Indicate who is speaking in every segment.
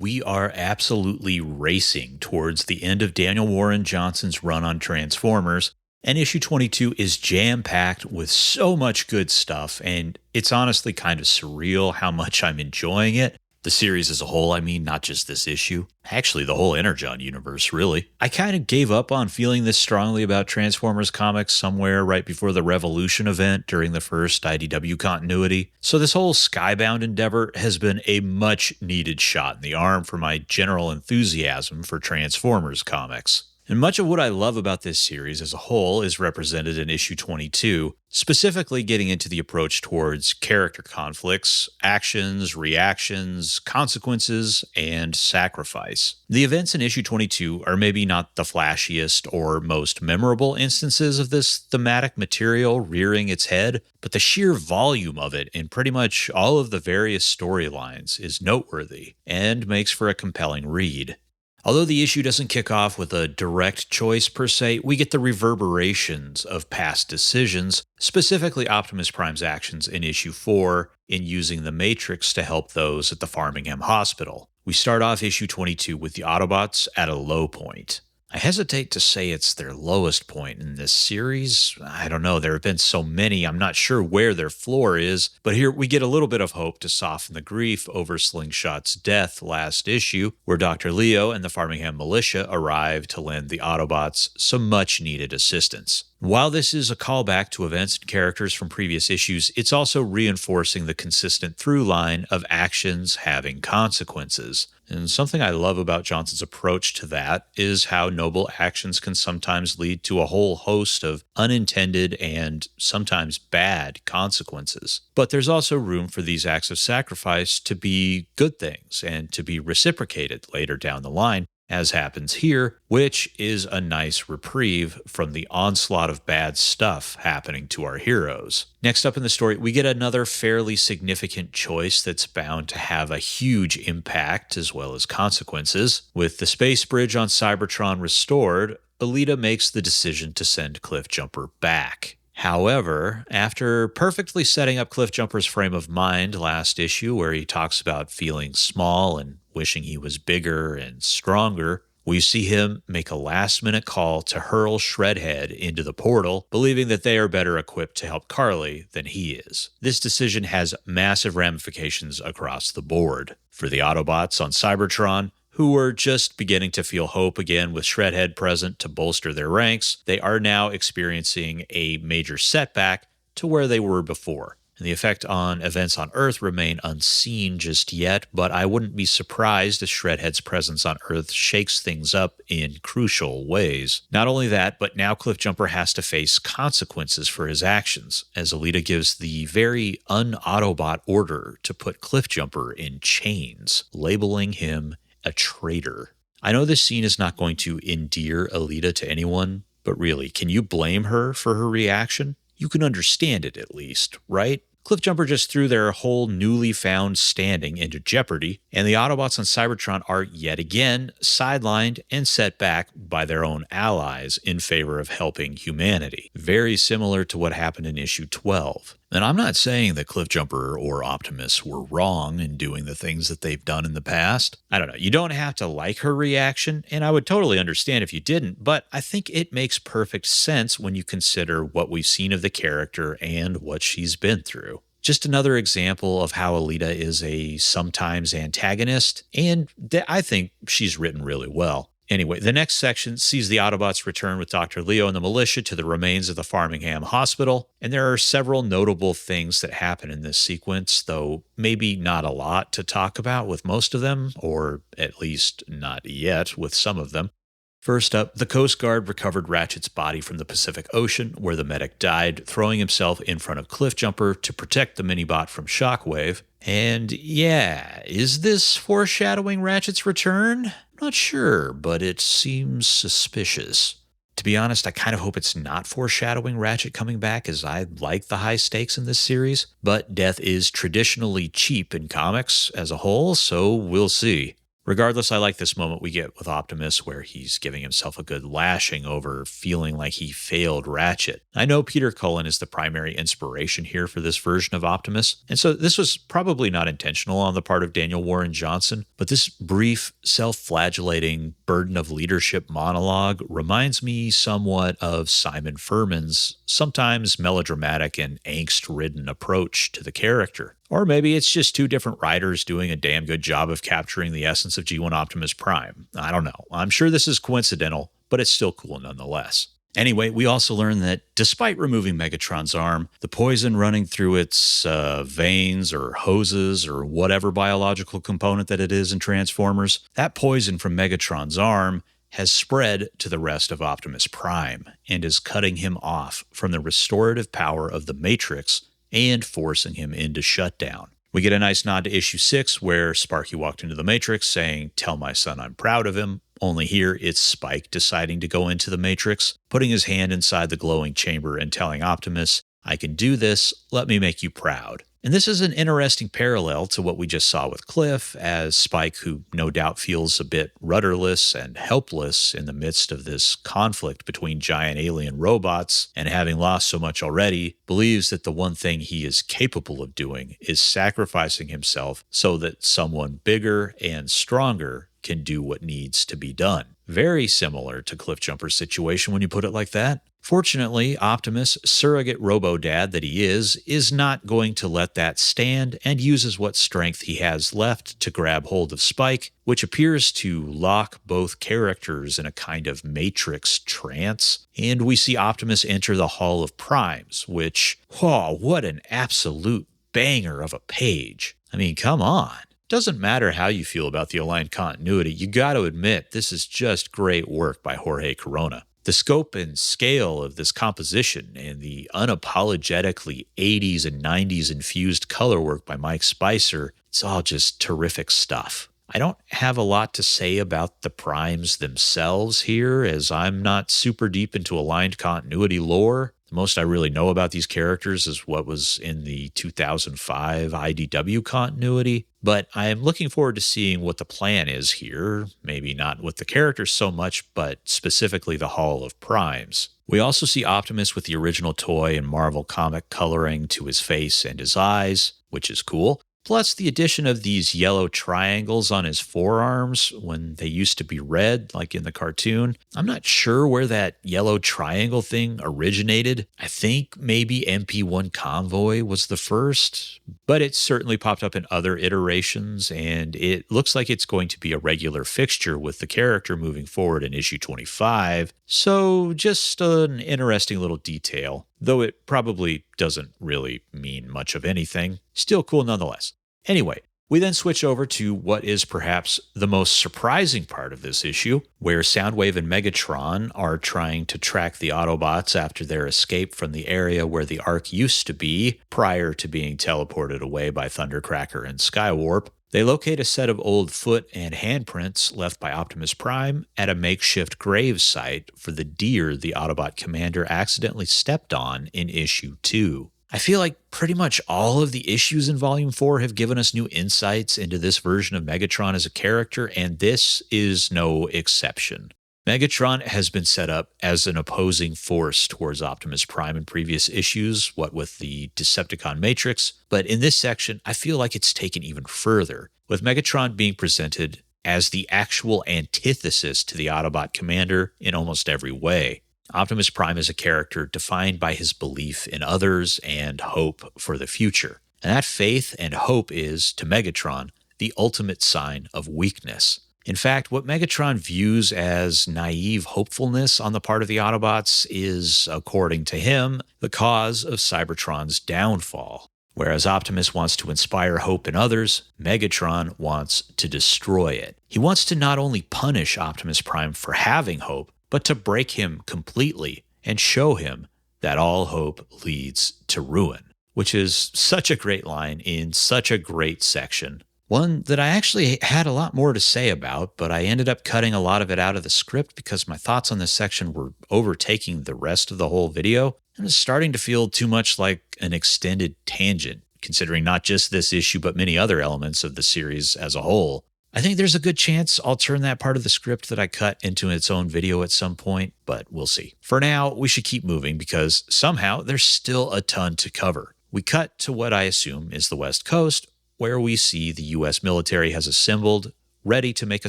Speaker 1: We are absolutely racing towards the end of Daniel Warren Johnson's run on Transformers, and issue 22 is jam-packed with so much good stuff, and it's honestly kind of surreal how much I'm enjoying it. The series as a whole, I mean, not just this issue. Actually, the whole Energon universe, really. I kind of gave up on feeling this strongly about Transformers comics somewhere right before the Revolution event during the first IDW continuity. So this whole Skybound endeavor has been a much needed shot in the arm for my general enthusiasm for Transformers comics. And much of what I love about this series as a whole is represented in issue 22, specifically getting into the approach towards character conflicts, actions, reactions, consequences, and sacrifice. The events in issue 22 are maybe not the flashiest or most memorable instances of this thematic material rearing its head, but the sheer volume of it in pretty much all of the various storylines is noteworthy and makes for a compelling read. Although the issue doesn't kick off with a direct choice per se, we get the reverberations of past decisions, specifically Optimus Prime's actions in issue 4 in using the Matrix to help those at the Farmingham Hospital. We start off issue 22 with the Autobots at a low point. I hesitate to say it's their lowest point in this series. I don't know, there have been so many, I'm not sure where their floor is, but here we get a little bit of hope to soften the grief over Slingshot's death last issue, where Dr. Leo and the Farmingham militia arrive to lend the Autobots some much-needed assistance. While this is a callback to events and characters from previous issues, it's also reinforcing the consistent through line of actions having consequences. And something I love about Johnson's approach to that is how noble actions can sometimes lead to a whole host of unintended and sometimes bad consequences. But there's also room for these acts of sacrifice to be good things and to be reciprocated later down the line, as happens here, which is a nice reprieve from the onslaught of bad stuff happening to our heroes. Next up in the story, we get another fairly significant choice that's bound to have a huge impact as well as consequences. With the space bridge on Cybertron restored, Alita makes the decision to send Cliffjumper back. However, after perfectly setting up Cliffjumper's frame of mind last issue, where he talks about feeling small and wishing he was bigger and stronger, we see him make a last-minute call to hurl Shredhead into the portal, believing that they are better equipped to help Carly than he is. This decision has massive ramifications across the board. For the Autobots on Cybertron, who were just beginning to feel hope again with Shredhead present to bolster their ranks, they are now experiencing a major setback to where they were before. And the effect on events on Earth remain unseen just yet, but I wouldn't be surprised if Shredhead's presence on Earth shakes things up in crucial ways. Not only that, but now Cliffjumper has to face consequences for his actions, as Alita gives the very un-Autobot order to put Cliffjumper in chains, labeling him a traitor. I know this scene is not going to endear Alita to anyone, but really, can you blame her for her reaction? You can understand it at least, right? Cliffjumper just threw their whole newly found standing into jeopardy, and the Autobots on Cybertron are yet again sidelined and set back by their own allies in favor of helping humanity. Very similar to what happened in issue 12. And I'm not saying that Cliffjumper or Optimus were wrong in doing the things that they've done in the past. I don't know. You don't have to like her reaction, and I would totally understand if you didn't, but I think it makes perfect sense when you consider what we've seen of the character and what she's been through. Just another example of how Alita is a sometimes antagonist, and I think she's written really well. Anyway, the next section sees the Autobots return with Dr. Leo and the militia to the remains of the Farmingham Hospital, and there are several notable things that happen in this sequence, though maybe not a lot to talk about with most of them, or at least not yet with some of them. First up, the Coast Guard recovered Ratchet's body from the Pacific Ocean, where the medic died, throwing himself in front of Cliffjumper to protect the Minibot from Shockwave. And yeah, is this foreshadowing Ratchet's return? Not sure, but it seems suspicious. To be honest, I kind of hope it's not foreshadowing Ratchet coming back, as I like the high stakes in this series, but death is traditionally cheap in comics as a whole, so we'll see. Regardless, I like this moment we get with Optimus where he's giving himself a good lashing over feeling like he failed Ratchet. I know Peter Cullen is the primary inspiration here for this version of Optimus, and so this was probably not intentional on the part of Daniel Warren Johnson, but this brief, self-flagellating burden of leadership monologue reminds me somewhat of Simon Furman's sometimes melodramatic and angst-ridden approach to the character. Or maybe it's just two different writers doing a damn good job of capturing the essence of G1 Optimus Prime. I don't know. I'm sure this is coincidental, but it's still cool nonetheless. Anyway, we also learn that despite removing Megatron's arm, the poison running through its veins or hoses or whatever biological component that it is in Transformers, that poison from Megatron's arm has spread to the rest of Optimus Prime and is cutting him off from the restorative power of the Matrix and forcing him into shutdown. We get a nice nod to issue 6 where Sparky walked into the Matrix saying, "Tell my son I'm proud of him." Only here it's Spike deciding to go into the Matrix, putting his hand inside the glowing chamber and telling Optimus, "I can do this, let me make you proud." And this is an interesting parallel to what we just saw with Cliff, as Spike, who no doubt feels a bit rudderless and helpless in the midst of this conflict between giant alien robots, and having lost so much already, believes that the one thing he is capable of doing is sacrificing himself so that someone bigger and stronger can do what needs to be done. Very similar to Cliffjumper's situation when you put it like that. Fortunately, Optimus, surrogate robo-dad that he is not going to let that stand and uses what strength he has left to grab hold of Spike, which appears to lock both characters in a kind of Matrix trance. And we see Optimus enter the Hall of Primes, which, whoa, what an absolute banger of a page. I mean, come on. Doesn't matter how you feel about the aligned continuity, you got to admit this is just great work by Jorge Corona. The scope and scale of this composition and the unapologetically 80s and 90s infused color work by Mike Spicer, it's all just terrific stuff. I don't have a lot to say about the primes themselves here, as I'm not super deep into aligned continuity lore. The most I really know about these characters is what was in the 2005 IDW continuity, but I am looking forward to seeing what the plan is here, maybe not with the characters so much, but specifically the Hall of Primes. We also see Optimus with the original toy and Marvel comic coloring to his face and his eyes, which is cool. Plus the addition of these yellow triangles on his forearms when they used to be red, like in the cartoon. I'm not sure where that yellow triangle thing originated. I think maybe MP1 Convoy was the first, but it certainly popped up in other iterations, and it looks like it's going to be a regular fixture with the character moving forward in issue 25. So just an interesting little detail, though it probably doesn't really mean much of anything. Still cool nonetheless. Anyway, we then switch over to what is perhaps the most surprising part of this issue, where Soundwave and Megatron are trying to track the Autobots after their escape from the area where the Ark used to be prior to being teleported away by Thundercracker and Skywarp. They locate a set of old foot and handprints left by Optimus Prime at a makeshift grave site for the deer the Autobot commander accidentally stepped on in issue 2. I feel like pretty much all of the issues in Volume 4 have given us new insights into this version of Megatron as a character, and this is no exception. Megatron has been set up as an opposing force towards Optimus Prime in previous issues, what with the Decepticon Matrix, but in this section, I feel like it's taken even further, with Megatron being presented as the actual antithesis to the Autobot commander in almost every way. Optimus Prime is a character defined by his belief in others and hope for the future. And that faith and hope is, to Megatron, the ultimate sign of weakness. In fact, what Megatron views as naive hopefulness on the part of the Autobots is, according to him, the cause of Cybertron's downfall. Whereas Optimus wants to inspire hope in others, Megatron wants to destroy it. He wants to not only punish Optimus Prime for having hope, but to break him completely and show him that all hope leads to ruin, which is such a great line in such a great section. One that I actually had a lot more to say about, but I ended up cutting a lot of it out of the script because my thoughts on this section were overtaking the rest of the whole video, and it's starting to feel too much like an extended tangent, considering not just this issue but many other elements of the series as a whole. I think there's a good chance I'll turn that part of the script that I cut into its own video at some point, but we'll see. For now, we should keep moving because somehow there's still a ton to cover. We cut to what I assume is the West Coast, where we see the US military has assembled, ready to make a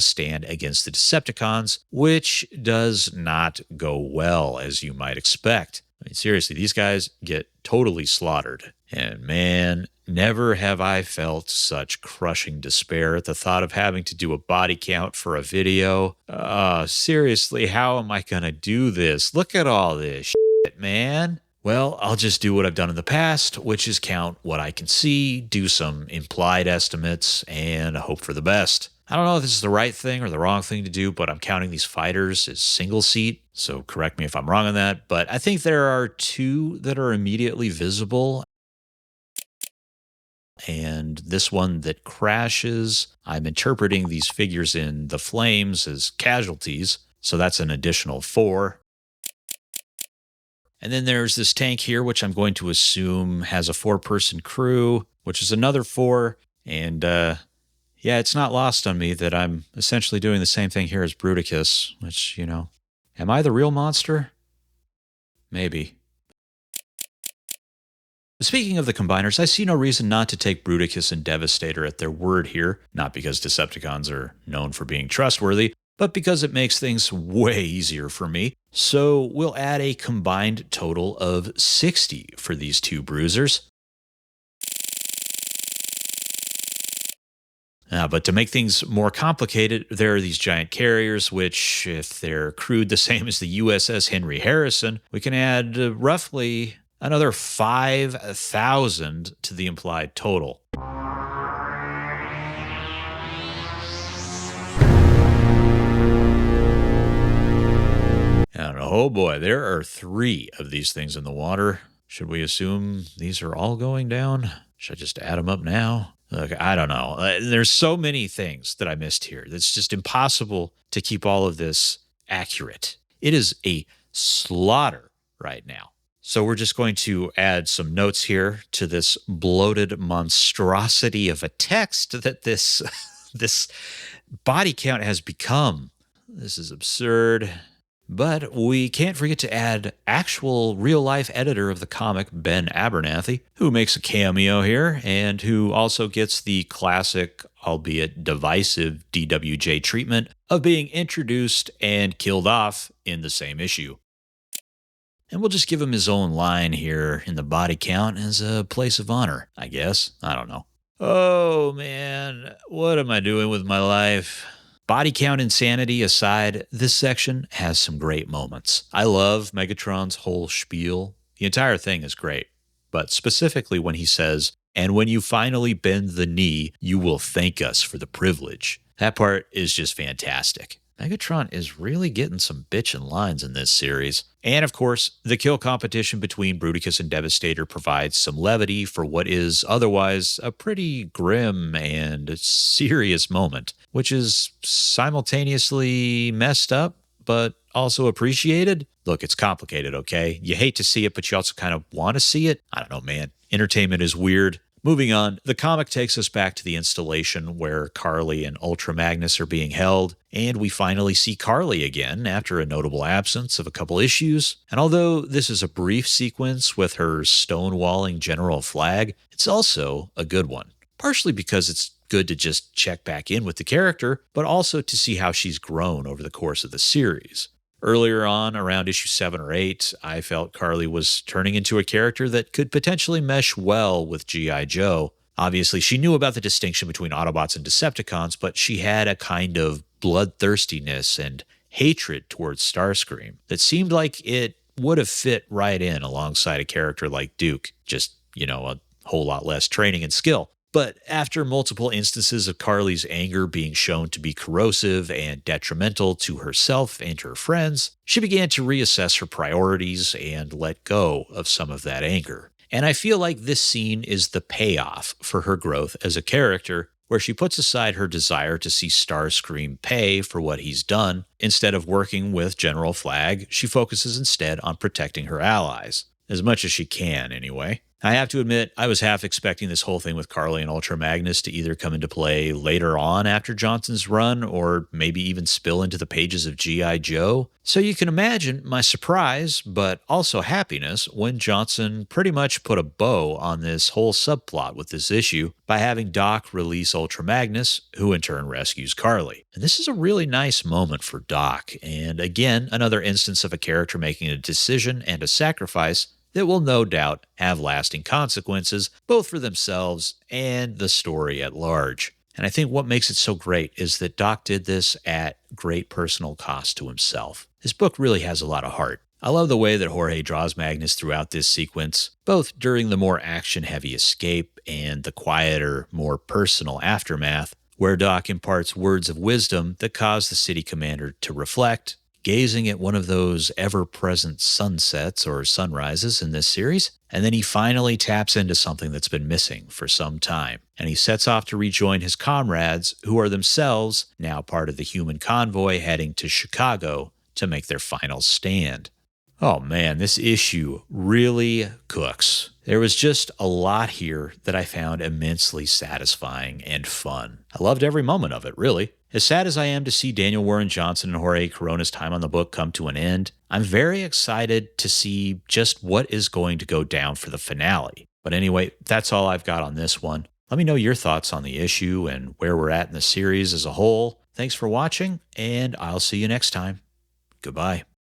Speaker 1: stand against the Decepticons, which does not go well, as you might expect. I mean, seriously, these guys get totally slaughtered. And man, never have I felt such crushing despair at the thought of having to do a body count for a video. Seriously, how am I going to do this? Look at all this shit, man. Well, I'll just do what I've done in the past, which is count what I can see, do some implied estimates, and hope for the best. I don't know if this is the right thing or the wrong thing to do, but I'm counting these fighters as single seat, so correct me if I'm wrong on that. But I think there are two that are immediately visible. And this one that crashes, I'm interpreting these figures in the flames as casualties, so that's an additional 4. And then there's this tank here, which I'm going to assume has a 4-person crew, which is another 4. And yeah, it's not lost on me that I'm essentially doing the same thing here as Bruticus, which, am I the real monster? Maybe. Speaking of the combiners, I see no reason not to take Bruticus and Devastator at their word here, not because Decepticons are known for being trustworthy, but because it makes things way easier for me. So we'll add a combined total of 60 for these two bruisers. But to make things more complicated, there are these giant carriers, which, if they're crewed the same as the USS Henry Harrison, we can add roughly another 5,000 to the implied total. And oh boy, there are 3 of these things in the water. Should we assume these are all going down? Should I just add them up now? Look, I don't know. There's so many things that I missed here. It's just impossible to keep all of this accurate. It is a slaughter right now. So we're just going to add some notes here to this bloated monstrosity of a text that this this body count has become. This is absurd. But we can't forget to add actual real-life editor of the comic, Ben Abernathy, who makes a cameo here and who also gets the classic, albeit divisive, DWJ treatment of being introduced and killed off in the same issue. And we'll just give him his own line here in the body count as a place of honor, I guess. I don't know. Oh, man, what am I doing with my life? Body count insanity aside, this section has some great moments. I love Megatron's whole spiel. The entire thing is great. But specifically when he says, "And when you finally bend the knee, you will thank us for the privilege." That part is just fantastic. Megatron is really getting some bitchin' lines in this series. And of course, the kill competition between Bruticus and Devastator provides some levity for what is otherwise a pretty grim and serious moment, which is simultaneously messed up, but also appreciated. Look, it's complicated, okay? You hate to see it, but you also kind of want to see it. I don't know, man. Entertainment is weird. Moving on, the comic takes us back to the installation where Carly and Ultra Magnus are being held, and we finally see Carly again after a notable absence of a couple issues. And although this is a brief sequence with her stonewalling General Flag, it's also a good one. Partially because it's good to just check back in with the character, but also to see how she's grown over the course of the series. Earlier on, around issue 7 or 8, I felt Carly was turning into a character that could potentially mesh well with G.I. Joe. Obviously, she knew about the distinction between Autobots and Decepticons, but she had a kind of bloodthirstiness and hatred towards Starscream that seemed like it would have fit right in alongside a character like Duke, just, a whole lot less training and skill. But after multiple instances of Carly's anger being shown to be corrosive and detrimental to herself and her friends, she began to reassess her priorities and let go of some of that anger. And I feel like this scene is the payoff for her growth as a character, where she puts aside her desire to see Starscream pay for what he's done. Instead of working with General Flag, she focuses instead on protecting her allies. As much as she can, anyway. I have to admit, I was half expecting this whole thing with Carly and Ultra Magnus to either come into play later on after Johnson's run, or maybe even spill into the pages of G.I. Joe. So you can imagine my surprise, but also happiness, when Johnson pretty much put a bow on this whole subplot with this issue by having Doc release Ultra Magnus, who in turn rescues Carly. And this is a really nice moment for Doc, and again, another instance of a character making a decision and a sacrifice that will no doubt have lasting consequences, both for themselves and the story at large. And I think what makes it so great is that Doc did this at great personal cost to himself. This book really has a lot of heart. I love the way that Jorge draws Magnus throughout this sequence, both during the more action-heavy escape and the quieter, more personal aftermath, where Doc imparts words of wisdom that cause the city commander to reflect, gazing at one of those ever-present sunsets or sunrises in this series, and then he finally taps into something that's been missing for some time, and he sets off to rejoin his comrades, who are themselves now part of the human convoy heading to Chicago to make their final stand. Oh man, this issue really cooks. There was just a lot here that I found immensely satisfying and fun. I loved every moment of it, really. As sad as I am to see Daniel Warren Johnson and Jorge Corona's time on the book come to an end, I'm very excited to see just what is going to go down for the finale. But anyway, that's all I've got on this one. Let me know your thoughts on the issue and where we're at in the series as a whole. Thanks for watching, and I'll see you next time. Goodbye.